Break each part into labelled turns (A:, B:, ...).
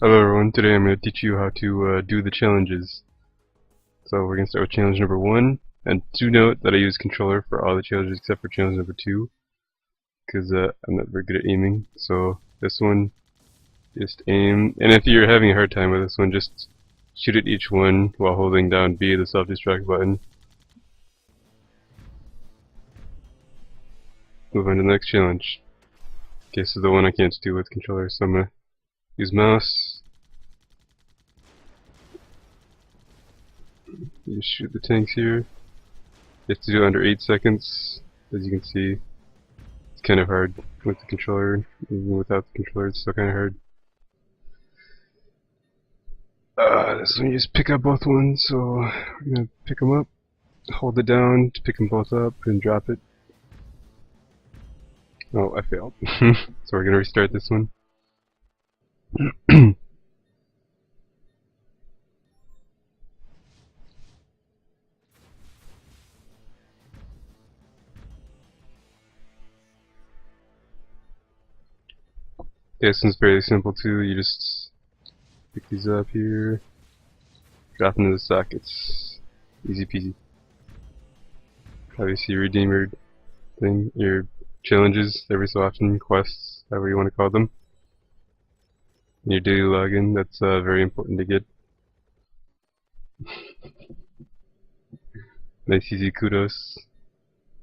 A: Hello everyone, today I'm going to teach you how to do the challenges. So we're going to start with challenge number 1, and do note that I use controller for all the challenges except for challenge number 2, because I'm not very good at aiming. So this one, just aim, and if you're having a hard time with this one, just shoot at each one while holding down B, the self-destruct button. Move on to the next challenge. Okay, so the one I can't do with controller, so I'm going to use mouse. You shoot the tanks here. You have to do it under 8 seconds. As you can see, it's kind of hard with the controller. Even without the controller, it's still kind of hard. This one you just pick up both ones, so we're going to pick them up, hold it down to pick them both up, and drop it. Oh, I failed. So we're going to restart this one. This one's fairly simple too. You just pick these up here, drop into the sockets. Easy peasy. Obviously, redeem your thing, your challenges every so often, quests, however you want to call them. And your daily login, that's very important to get. Nice easy kudos,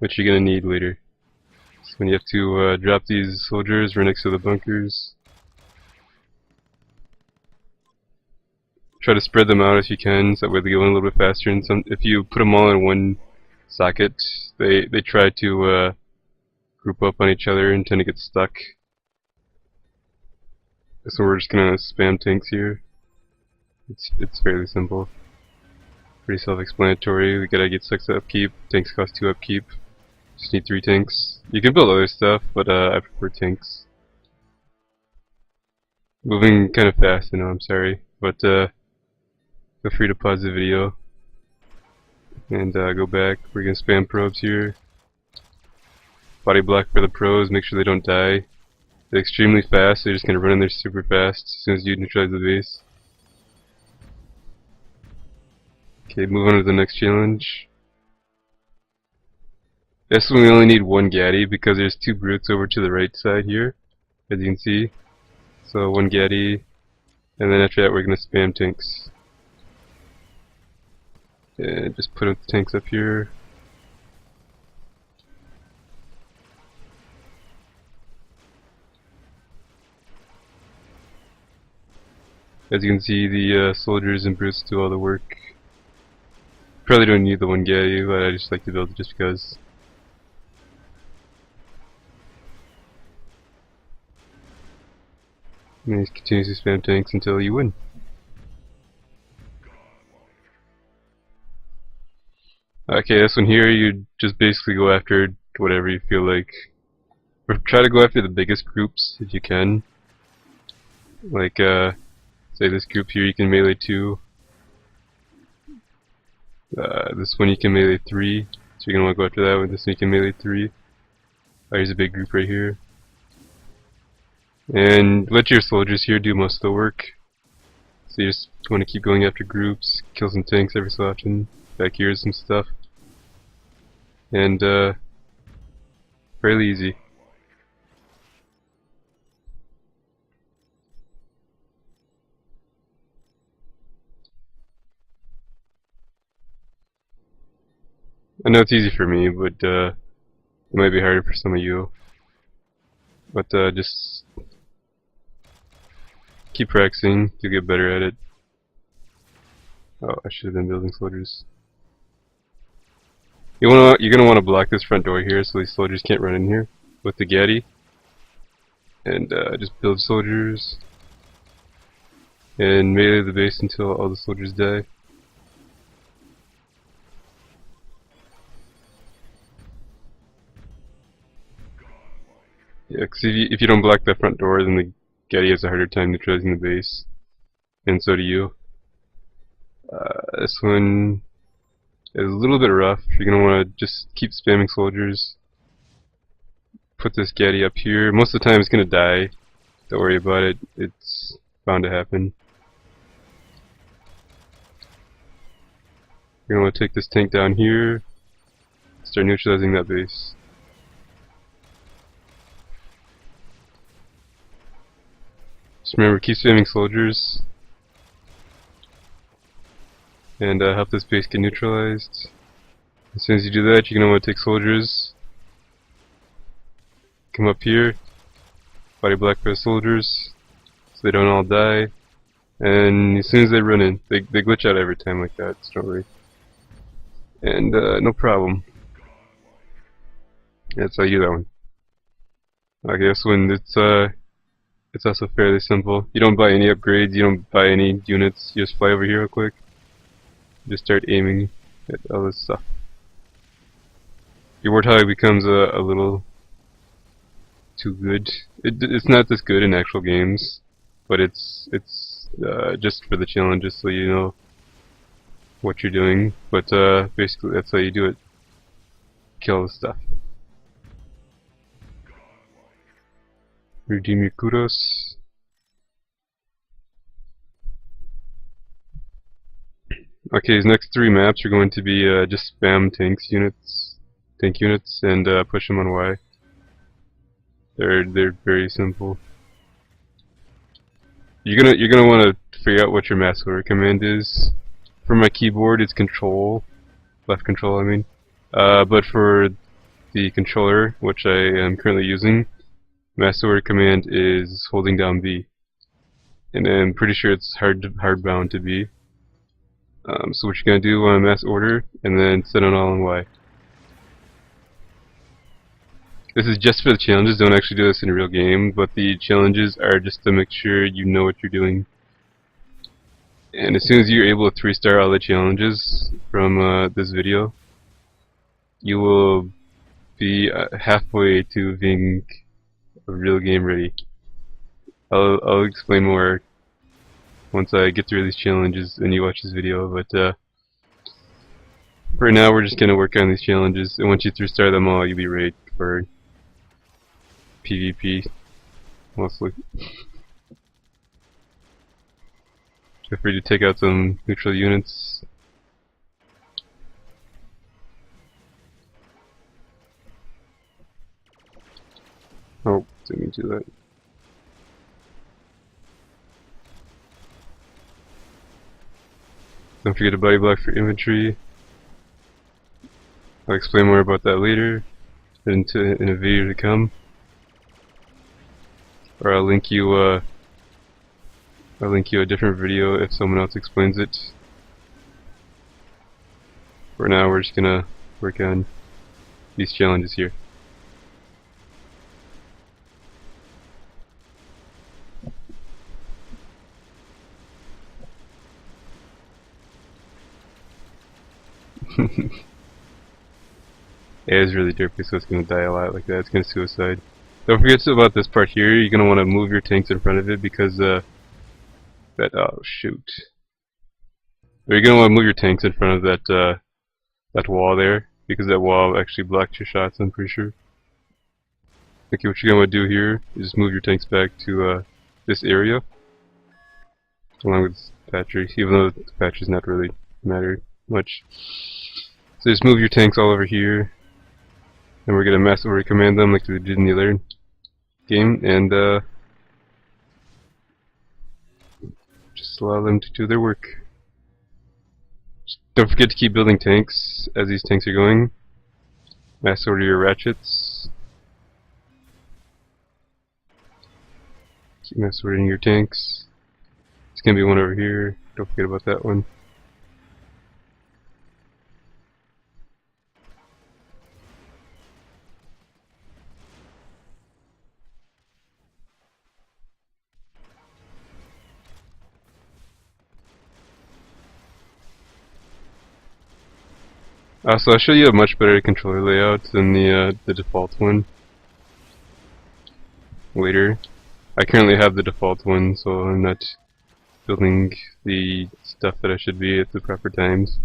A: which you're going to need later. So when you have to drop these soldiers right next to the bunkers, try to spread them out if you can, so that way they go in a little bit faster. And if you put them all in one socket, they try to group up on each other and tend to get stuck. So we're just gonna spam tanks here. It's fairly simple, pretty self-explanatory. We gotta get 6 upkeep. Tanks cost 2 upkeep. Just need 3 tanks. You can build other stuff, but I prefer tanks. Moving kind of fast, I know. I'm sorry, but feel free to pause the video and go back. We're gonna spam probes here. Body block for the pros. Make sure they don't die. They're extremely fast. They're just gonna run in there super fast as soon as you neutralize the base. Okay, move on to the next challenge. This one we only need 1 Gaddy because there's 2 brutes over to the right side here, as you can see. So 1 Gaddy, and then after that we're gonna spam tanks. And just put the tanks up here. As you can see, the soldiers and brutes do all the work. Probably don't need the 1 Gaddy, but I just like to build it just because. And just continue to spam tanks until you win. Okay, this one here, you just basically go after whatever you feel like. Or try to go after the biggest groups if you can. Like, say this group here you can melee 2. This one you can melee 3. So you're gonna want to go after that one. This one you can melee 3. Here's a big group right here. And let your soldiers here do most of the work. So you just want to keep going after groups, kill some tanks every so often. Back here is some stuff. And fairly easy. I know it's easy for me, but it might be harder for some of you. But just keep practicing, you'll get better at it. Oh, I should have been building soldiers. You're gonna want to block this front door here so these soldiers can't run in here with the Gaddy. And just build soldiers and melee the base until all the soldiers die. Yeah, because if you don't block that front door, then the Gaddy has a harder time neutralizing the base, and so do you. This one is a little bit rough. You're gonna want to just keep spamming soldiers. Put this Gaddy up here. Most of the time it's gonna die. Don't worry about it. It's bound to happen. You're gonna want to take this tank down here, start neutralizing that base. Just remember, keep spamming soldiers, and help this base get neutralized. As soon as you do that, you're gonna want to take soldiers, come up here, body block for the soldiers, so they don't all die. And as soon as they run in, they glitch out every time like that, so don't worry. And no problem. That's how you do that one. Okay, this one, it's also fairly simple. You don't buy any upgrades, you don't buy any units, you just fly over here real quick. Just start aiming at all this stuff. Your Warthog becomes a little too good. It's not this good in actual games, but it's just for the challenges, so you know what you're doing. But basically, that's how you do it. Kill the stuff. Redeem your kudos. Okay, these next 3 maps are going to be just spam tank units, and push them on Y. They're very simple. You're gonna want to figure out what your mass order command is. For my keyboard, it's control, left control, I mean. But for the controller, which I am currently using, mass order command is holding down B, and I'm pretty sure it's hardbound to B. So what you're gonna do on mass order, and then set it all on Y. This is just for the challenges. Don't actually do this in a real game, but the challenges are just to make sure you know what you're doing. And as soon as you're able to 3-star all the challenges from this video, you will be halfway to being a real game ready. I'll explain more once I get through these challenges and you watch this video, but for now we're just gonna work on these challenges, and once you 3-star them all, you'll be ready for PvP, mostly. Feel free to take out some neutral units. Oh, didn't mean to do that. Don't forget to body block for infantry. I'll explain more about that later in a video to come. Or I'll link you a different video if someone else explains it. For now, we're just gonna work on these challenges here. Yeah, it's really derpy, so it's gonna die a lot like that. It's gonna suicide. Don't forget about this part here. You're gonna want to move your tanks in front of it because oh shoot. You're gonna want to move your tanks in front of that wall there, because that wall actually blocks your shots, I'm pretty sure. Okay, what you're gonna want to do here is just move your tanks back to this area, along with Patry, even though the Patry's not really matter much. So just move your tanks all over here, and we're gonna mass order command them like we did in the other game, and just allow them to do their work. Just don't forget to keep building tanks as these tanks are going. Mass order your ratchets. Keep mass ordering your tanks. There's gonna be one over here. Don't forget about that one. So I'll show you a much better controller layout than the default one later. I currently have the default one, so I'm not building the stuff that I should be at the proper times.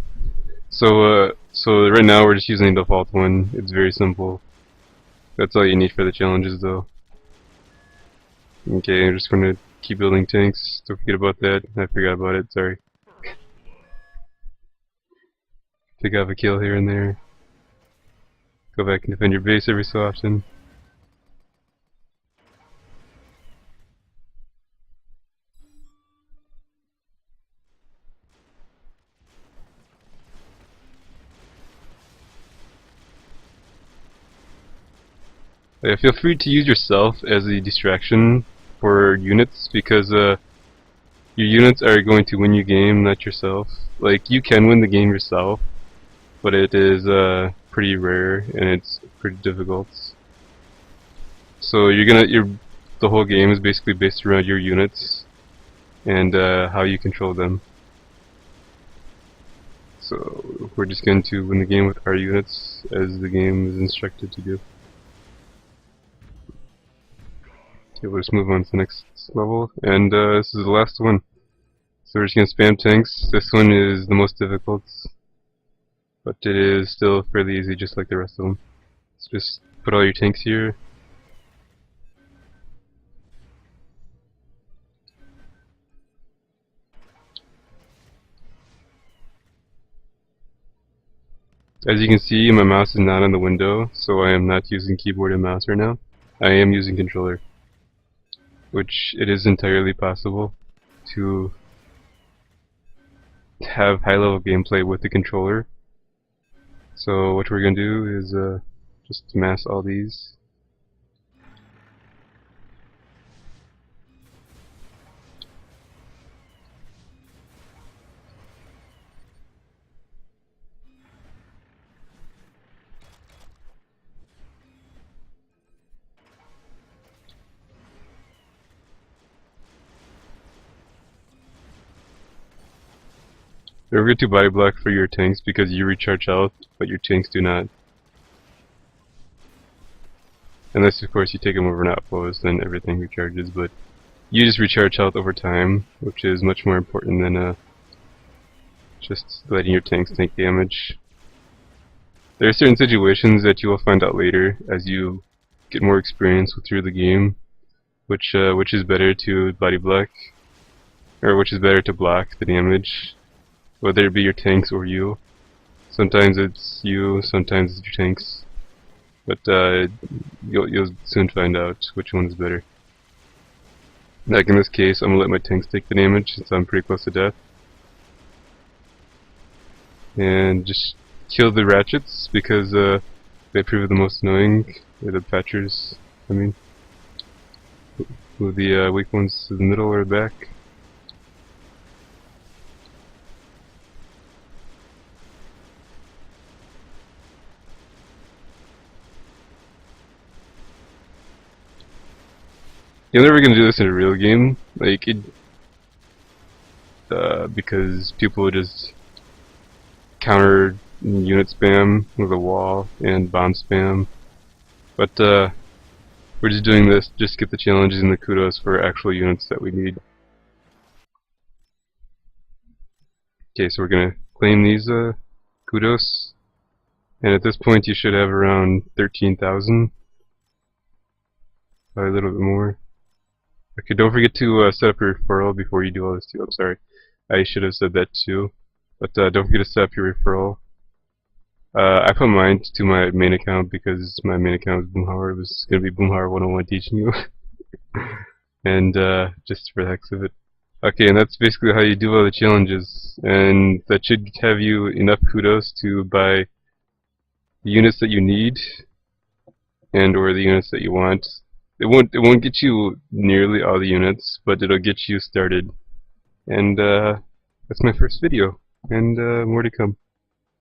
A: So right now we're just using the default one. It's very simple. That's all you need for the challenges, though. Okay, I'm just going to keep building tanks. Don't forget about that. I forgot about it, sorry. Pick up a kill here and there. Go back and defend your base every so often. Feel free to use yourself as a distraction for units, because your units are going to win your game, not yourself. Like, you can win the game yourself, but it is pretty rare and it's pretty difficult. So the whole game is basically based around your units and how you control them. So we're just going to win the game with our units as the game is instructed to do. Okay, we'll just move on to the next level, and this is the last one. So we're just going to spam tanks. This one is the most difficult, but it is still fairly easy, just like the rest of them. So just put all your tanks here. As you can see, my mouse is not on the window, so I am not using keyboard and mouse right now. I am using controller, which it is entirely possible to have high-level gameplay with the controller. So what we're going to do is just mass all these. Don't forget to body block for your tanks because you recharge health, but your tanks do not. Unless, of course, you take them over an outpost, then everything recharges, but you just recharge health over time, which is much more important than just letting your tanks take damage. There are certain situations that you will find out later as you get more experience through the game, which is better to body block, or which is better to block the damage, whether it be your tanks or you. Sometimes it's you, sometimes it's your tanks, but you'll soon find out which one is better. Like in this case, I'm gonna let my tanks take the damage since I'm pretty close to death, and just kill the ratchets because they prove the most annoying. They're the patchers, I mean. Move the weak ones to the middle or back. You're never gonna do this in a real game, like it, because people would just counter unit spam with a wall and bomb spam. But we're just doing this just to get the challenges and the kudos for actual units that we need. Okay, so we're gonna claim these kudos, and at this point you should have around 13,000, probably a little bit more. Okay, don't forget to set up your referral before you do all this too. I'm sorry, I should have said that too. But don't forget to set up your referral. I put mine to my main account because my main account is Boomhower. It was going to be Boomhower 101 teaching you. And just for the heck of it. Okay, and that's basically how you do all the challenges. And that should have you enough kudos to buy the units that you need and or the units that you want. It won't get you nearly all the units, but it'll get you started. And that's my first video, and more to come.